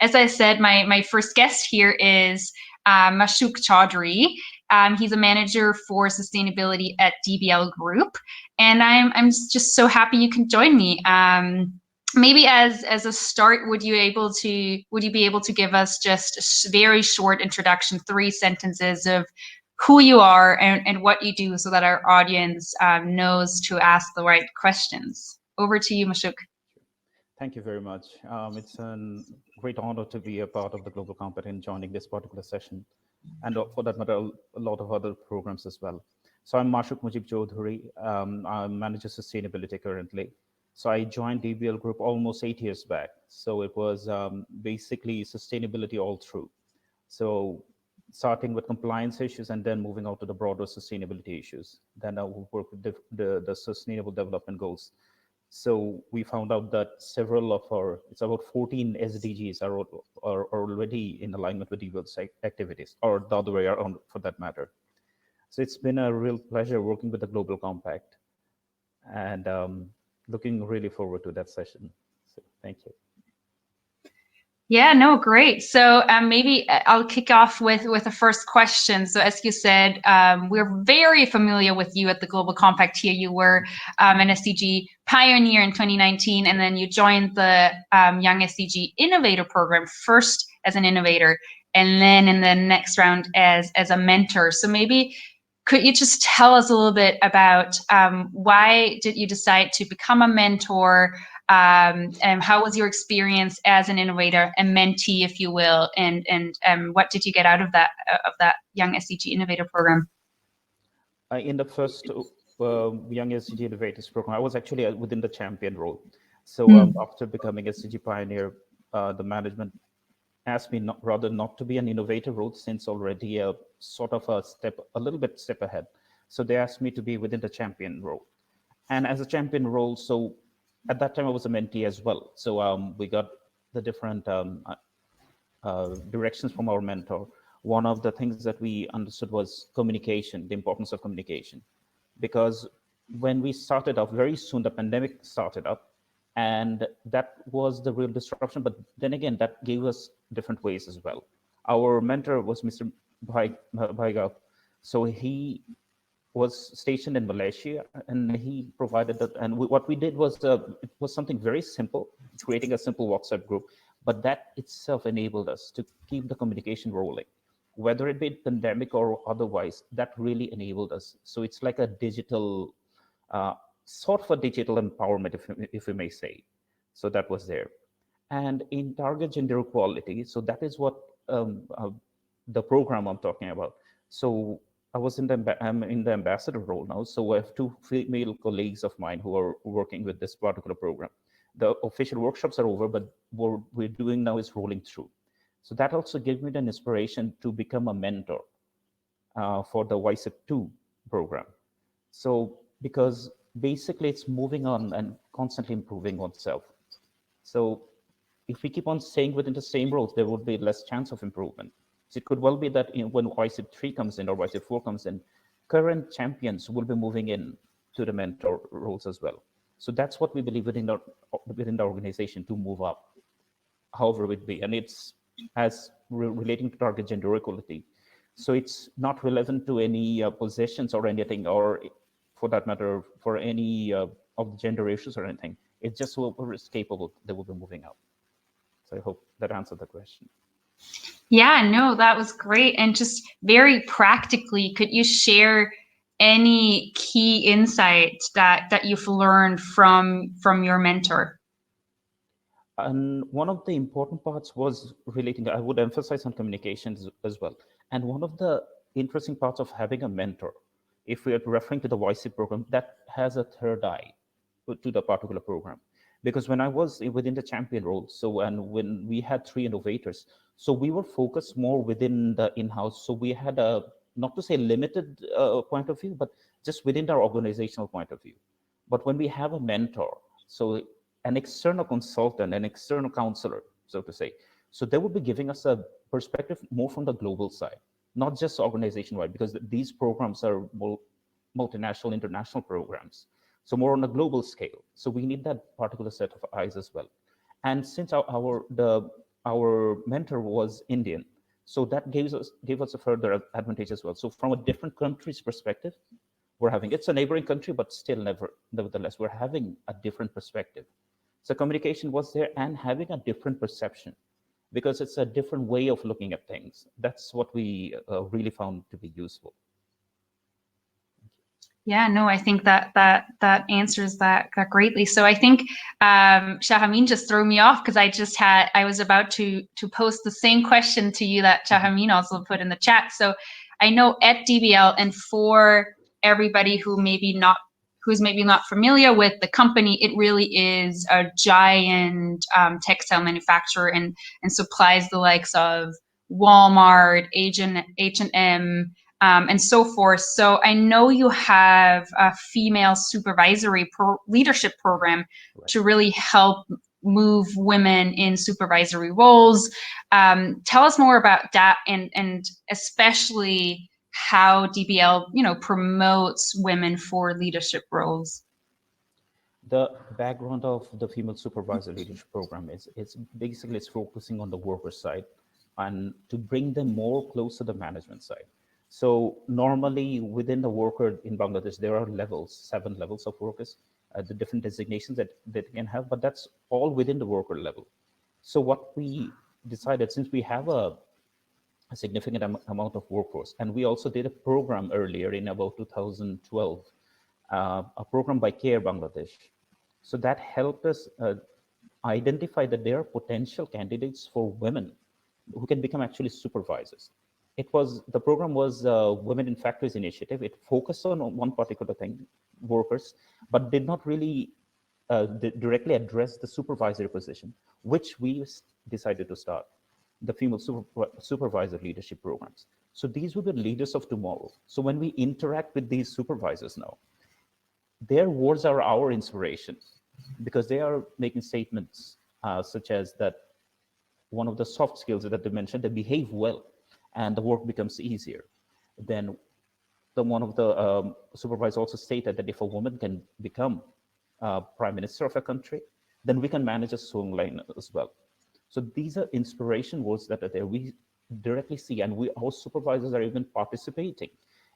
as I said, my first guest here is Mashook Chowdhury. He's a manager for sustainability at DBL Group, and I'm just so happy you can join me. Maybe as a start, would you be able to give us just a very short introduction, 3 sentences of who you are and what you do, so that our audience knows to ask the right questions? Over to you, Mashook. Thank you very much. It's a great honor to be a part of the Global Compact and joining this particular session, and for that matter, a lot of other programs as well. So I'm Mashook Chowdhury. I'm manager sustainability currently. So I joined DBL Group almost 8 years back. So it was basically sustainability all through. So starting with compliance issues and then moving out to the broader sustainability issues. Then I will work with the sustainable development goals. So we found out that several of it's about 14 SDGs are already in alignment with DBL's activities, or the other way around for that matter. So it's been a real pleasure working with the Global Compact, and looking really forward to that session. So thank you. Yeah, no, great. So maybe I'll kick off with the first question. So as you said, we're very familiar with you at the Global Compact here. You were an SDG pioneer in 2019, and then you joined the Young SDG Innovator Program, first as an innovator, and then in the next round as a mentor. So maybe could you just tell us a little bit about why did you decide to become a mentor? And how was your experience as an innovator, a mentee, if you will, and what did you get out of that Young SDG Innovator Program? In the first Young SDG Innovators Program, I was actually within the champion role. So after becoming SDG pioneer, the management asked me rather not to be an innovator role, since already a sort of a little bit step ahead. So they asked me to be within the champion role, and as a champion role, so at that time I was a mentee as well. So we got the different directions from our mentor. One of the things that we understood was communication, the importance of communication, because when we started off, very soon the pandemic started up, and that was the real disruption. But then again, that gave us different ways as well. Our mentor was Mr. Bhaiga. So he was stationed in Malaysia, and he provided that. And what we did was, it was something very simple, creating a simple WhatsApp group, but that itself enabled us to keep the communication rolling, whether it be pandemic or otherwise. That really enabled us. So it's like a digital, sort of a digital empowerment, if we may say. So that was there. And in target gender equality, so that is what the program I'm talking about. So I'm in the ambassador role now. So I have 2 female colleagues of mine who are working with this particular program. The official workshops are over, but what we're doing now is rolling through. So that also gave me an inspiration to become a mentor for the YSIP 2 program. So because basically it's moving on and constantly improving oneself. So if we keep on staying within the same roles, there would be less chance of improvement. So it could well be that when YSIP 3 comes in or YSIP 4 comes in, current champions will be moving in to the mentor roles as well. So that's what we believe within the organization, to move up, however it be. And it's as relating to target gender equality. So it's not relevant to any positions or anything, or for that matter, for any of the gender issues or anything. It's just whoever is capable, they will be moving up. So I hope that answered the question. Yeah, no, that was great. And just very practically, could you share any key insights that you've learned from your mentor? And one of the important parts was relating, I would emphasize on communications as well. And one of the interesting parts of having a mentor, if we are referring to the YC program, that has a third eye to the particular program. Because when I was within the champion role, so, and when we had 3 innovators, so we were focused more within the in-house. So we had a, not to say limited point of view, but just within our organizational point of view. But when we have a mentor, so an external consultant, an external counselor, so to say, so they will be giving us a perspective more from the global side, not just organization-wide, because these programs are multinational, international programs. So more on a global scale. So we need that particular set of eyes as well. And since our our mentor was Indian. So that gave us a further advantage as well. So from a different country's perspective, it's a neighboring country, but still nevertheless, we're having a different perspective. So communication was there and having a different perception because it's a different way of looking at things. That's what we really found to be useful. Yeah, no, I think that answers that greatly. So I think Shahamin just threw me off because I was about to post the same question to you that Shahamin also put in the chat. So I know at DBL, and for everybody who's maybe not familiar with the company, it really is a giant textile manufacturer and supplies the likes of Walmart, H&M, and so forth. So I know you have a female supervisory leadership program to really help move women in supervisory roles. Tell us more about that, and especially how DBL, promotes women for leadership roles. The background of the female supervisor leadership program is it's focusing on the worker side and to bring them more close to the management side. So normally within the worker in Bangladesh, there are 7 levels of workers, the different designations that they can have, but that's all within the worker level. So what we decided, since we have a significant amount of workforce, and we also did a program earlier in about 2012, a program by Care Bangladesh. So that helped us identify that there are potential candidates for women who can become actually supervisors. The program was Women in Factories initiative. It focused on one particular thing, workers, but did not really directly address the supervisory position, which we decided to start, the female supervisor leadership programs. So these were the leaders of tomorrow. So when we interact with these supervisors now, their words are our inspiration because they are making statements such as that one of the soft skills that they mentioned, they behave well and the work becomes easier. Then one of the supervisors also stated that if a woman can become prime minister of a country, then we can manage a sewing line as well. So these are inspiration words that are there. We directly see, and our supervisors are even participating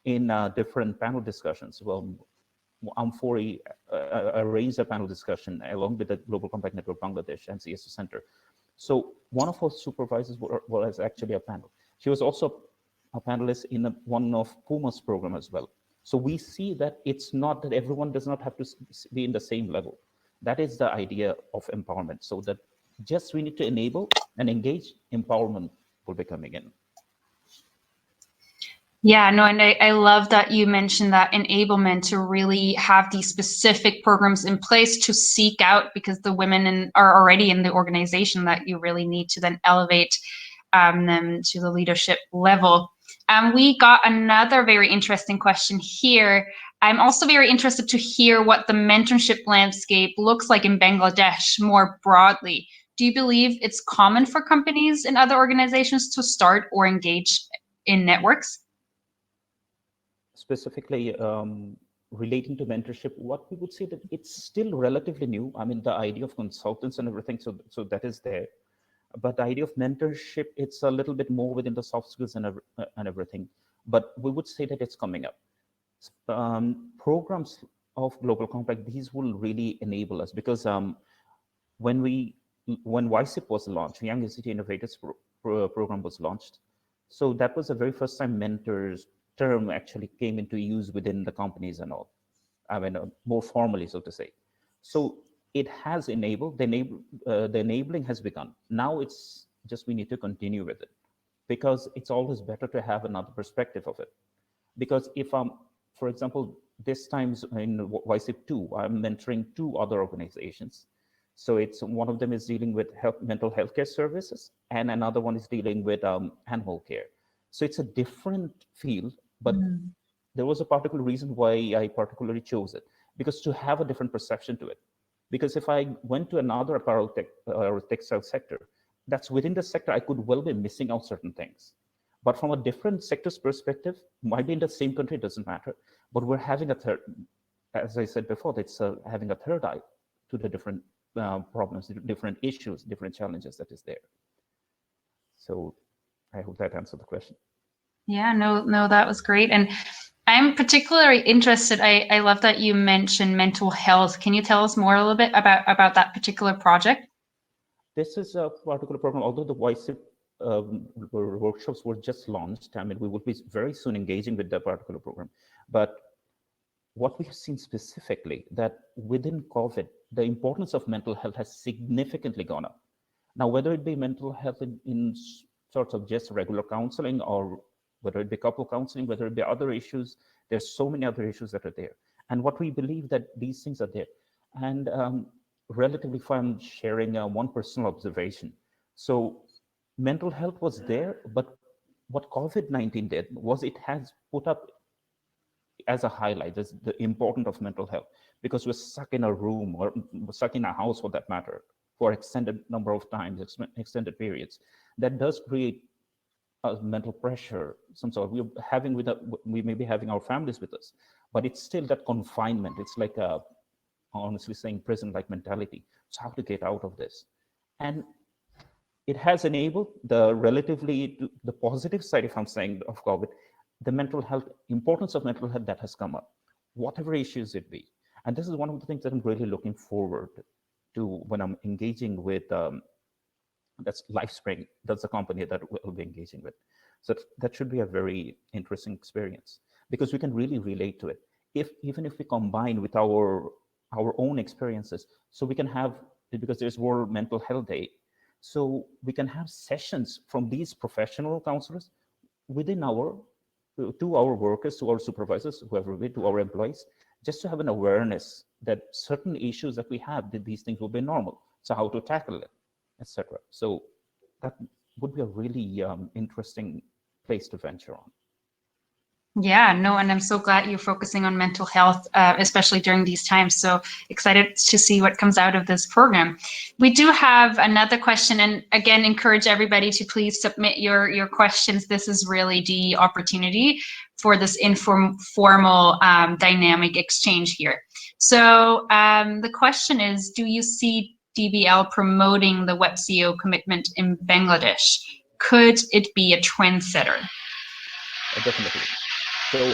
in different panel discussions. Well, Amphori arranged a panel discussion along with the Global Compact Network Bangladesh and CSO Center. So one of our supervisors was actually a panel. She was also a panelist in one of Puma's program as well. So we see that it's not that everyone does not have to be in the same level. That is the idea of empowerment. So that just we need to enable and engage, empowerment will be coming in. Yeah, no, and I love that you mentioned that enablement to really have these specific programs in place to seek out, because the women are already in the organization, that you really need to then elevate them to the leadership level. We got another very interesting question here. I'm also very interested to hear what the mentorship landscape looks like in Bangladesh more broadly. Do you believe it's common for companies and other organizations to start or engage in networks? Specifically relating to mentorship, what we would say that it's still relatively new. I mean, the idea of consultants and everything, so that is there. But the idea of mentorship, it's a little bit more within the soft skills and everything. But we would say that it's coming up. Programs of Global Compact, these will really enable us because when YSIP was launched, Young City Innovators program was launched. So that was the very first time mentors term actually came into use within the companies and all. I mean, more formally, so to say. So it has enabled, the enabling has begun. Now it's just we need to continue with it because it's always better to have another perspective of it. Because if for example, this time's in YSIP 2, I'm mentoring 2 other organizations. So it's one of them is dealing with mental health care services, and another one is dealing with animal care. So it's a different field, but there was a particular reason why I particularly chose it, because to have a different perception to it. Because if I went to another apparel or textile sector, that's within the sector, I could well be missing out certain things. But from a different sector's perspective, might be in the same country, it doesn't matter. But we're having a third, as I said before, it's having a third eye to the different problems, different issues, different challenges that is there. So I hope that answered the question. Yeah, no, that was great. And I'm particularly interested, I love that you mentioned mental health. Can you tell us more a little bit about that particular project? This is a particular program, although the YSIP workshops were just launched. I mean, we will be very soon engaging with that particular program. But what we have seen specifically, that within COVID, the importance of mental health has significantly gone up. Now, whether it be mental health in sorts of just regular counseling, or whether it be couple counseling, whether it be other issues, there's so many other issues that are there. And what we believe that these things are there. And relatively fun sharing one personal observation. So mental health was there, but what COVID-19 did was it has put up as a highlight is the importance of mental health, because we're stuck in a room or stuck in a house for that matter for extended number of times, extended periods. That does create mental pressure, some sort. We may be having our families with us, but it's still that confinement. It's like a, honestly saying, prison-like mentality. So how to get out of this? And it has enabled the positive side, if I'm saying, of COVID, the mental health, importance of mental health that has come up, whatever issues it be. And this is one of the things that I'm really looking forward to when I'm engaging with, that's LifeSpring, that's the company that we'll be engaging with. So that should be a very interesting experience, because we can really relate to it. Even if we combine with our own experiences, so we can have, because there's World Mental Health Day, so we can have sessions from these professional counselors within to our workers, to our supervisors, whoever we, to our employees, just to have an awareness that certain issues that we have, that these things will be normal. So how to tackle it, etc. So that would be a really interesting place to venture on. Yeah, no, and I'm so glad you're focusing on mental health, especially during these times. So excited to see what comes out of this program. We do have another question, and again, encourage everybody to please submit your questions. This is really the opportunity for this informal dynamic exchange here. So the question is, do you see DBL promoting the Web CEO commitment in Bangladesh? Could it be a trendsetter? Definitely. So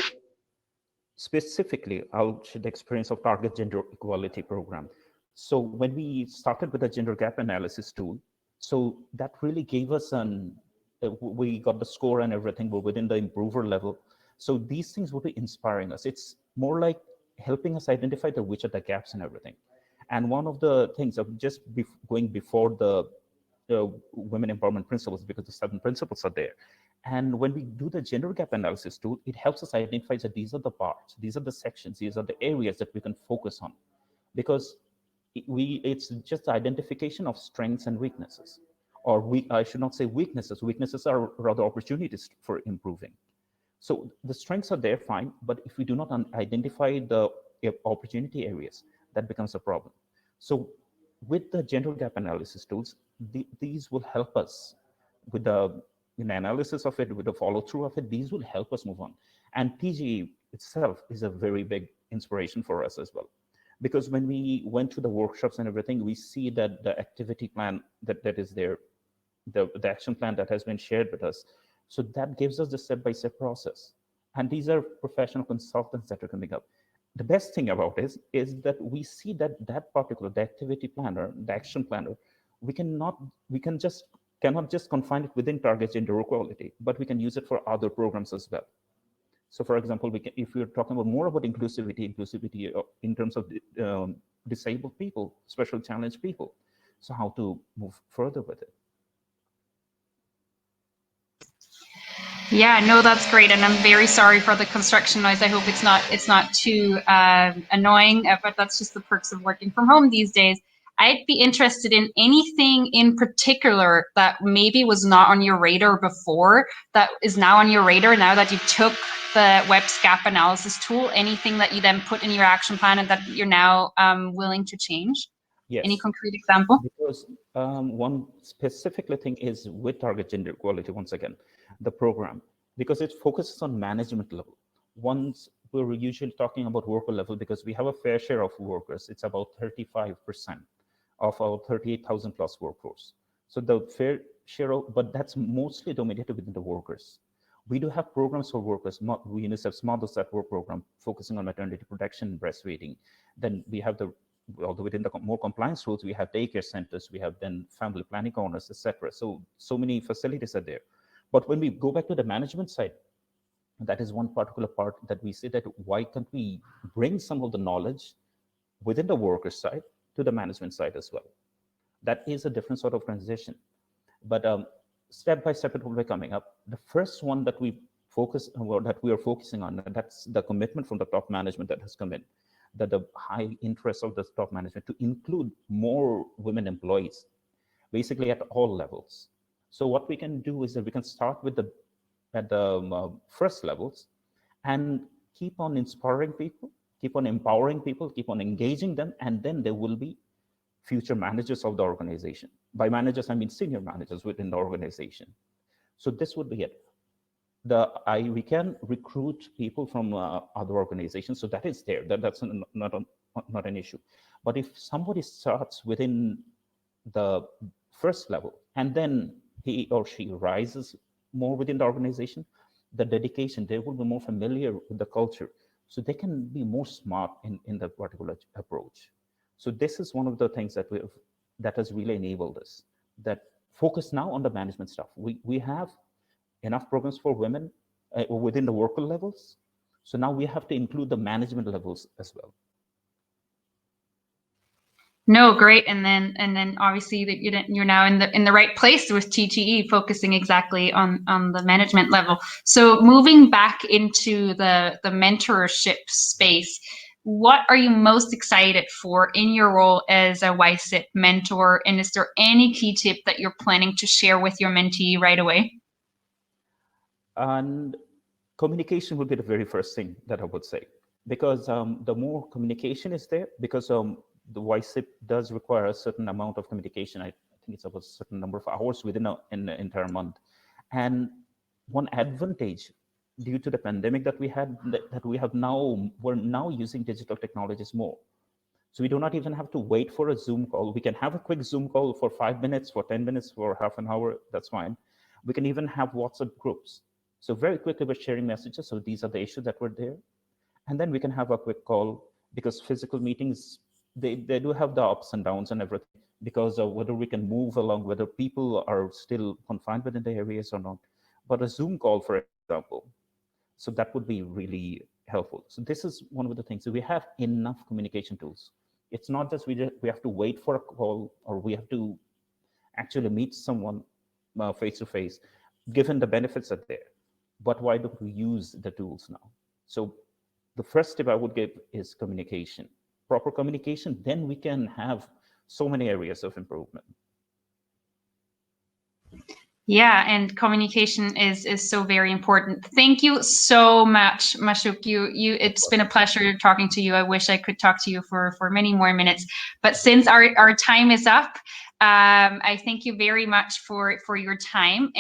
specifically, I'll share the experience of Target Gender Equality Program. So when we started with the gender gap analysis tool, so that really gave us we got the score and everything, but within the improver level. So these things will be inspiring us. It's more like helping us identify which are the gaps and everything. And one of the things of just going before the women empowerment principles, because the 7 principles are there. And when we do the gender gap analysis tool, it helps us identify that these are the parts, these are the sections, these are the areas that we can focus on. Because it's just the identification of strengths and weaknesses. Or I should not say weaknesses. Weaknesses are rather opportunities for improving. So the strengths are there, fine, but if we do not identify the opportunity areas, that becomes a problem. So with the gender gap analysis tools, these will help us with the analysis of it, with the follow through of it. These will help us move on. And TGE itself is a very big inspiration for us as well. Because when we went to the workshops and everything, we see that the activity plan that is there, the action plan that has been shared with us, so that gives us the step-by-step process. And these are professional consultants that are coming up. The best thing about it is that we see that particular, the activity planner, the action planner, we cannot just confine it within Target Gender Equality, but we can use it for other programs as well. So for example, if we're talking about more about inclusivity in terms of disabled people, special challenged people, so how to move further with it. Yeah, no, that's great, and I'm very sorry for the construction noise. I hope it's not too annoying, but that's just the perks of working from home these days. I'd be interested in anything in particular that maybe was not on your radar before, that is now on your radar now that you took the web gap analysis tool. Anything that you then put in your action plan and that you're now willing to change? Yes. Any concrete example? Because one specifically thing is with Target Gender Equality, once again, the program, because it focuses on management level. Once we're usually talking about worker level, because we have a fair share of workers. It's about 35% of our 38,000 plus workforce. So the share of, but that's mostly dominated within the workers. We do have programs for workers. UNICEF's Mothers at Work program focusing on maternity protection and breastfeeding. Then we have although within the more compliance rules, we have daycare centers, we have then family planning corners, etc. So many facilities are there. But when we go back to the management side, that is one particular part that we say that why can't we bring some of the knowledge within the worker side to the management side as well? That is a different sort of transition. But step by step, it will be coming up. The first one that we are focusing on, that's the commitment from the top management that has come in, that the high interest of the top management to include more women employees, basically at all levels. So what we can do is that we can start with at the first levels and keep on inspiring people, keep on empowering people, keep on engaging them, and then there will be future managers of the organization. By managers, I mean senior managers within the organization. So this would be it. We can recruit people from other organizations, so that is there. That's not an issue. But if somebody starts within the first level and then he or she rises more within the organization, the dedication, they will be more familiar with the culture, so they can be more smart in that particular approach. So this is one of the things that has really enabled us, that focus now on the management stuff. We have enough programs for women within the worker levels, so now we have to include the management levels as well. No, great. And then obviously that you're now in the right place with TTE, focusing exactly on the management level. So moving back into the mentorship space, what are you most excited for in your role as a YSIP mentor? And is there any key tip that you're planning to share with your mentee right away? And communication would be the very first thing that I would say, because the more communication is there, because the YSIP does require a certain amount of communication. I think it's about a certain number of hours within an entire month. And one advantage due to the pandemic that we had, that we're now using digital technologies more. So we do not even have to wait for a Zoom call. We can have a quick Zoom call for 5 minutes, for 10 minutes, for half an hour, that's fine. We can even have WhatsApp groups. So very quickly we're sharing messages. So these are the issues that were there. And then we can have a quick call, because physical meetings, they do have the ups and downs and everything, because of whether we can move along, whether people are still confined within the areas or not. But a Zoom call, for example, so that would be really helpful. So this is one of the things. So we have enough communication tools. It's not just we have to wait for a call, or we have to actually meet someone face to face, given the benefits are there. But why don't we use the tools now? So the first tip I would give is communication. Proper communication, then we can have so many areas of improvement. Yeah, and communication is so very important. Thank you so much, Mashook. It's been a pleasure talking to you. I wish I could talk to you for many more minutes, but since our time is up, I thank you very much for your time.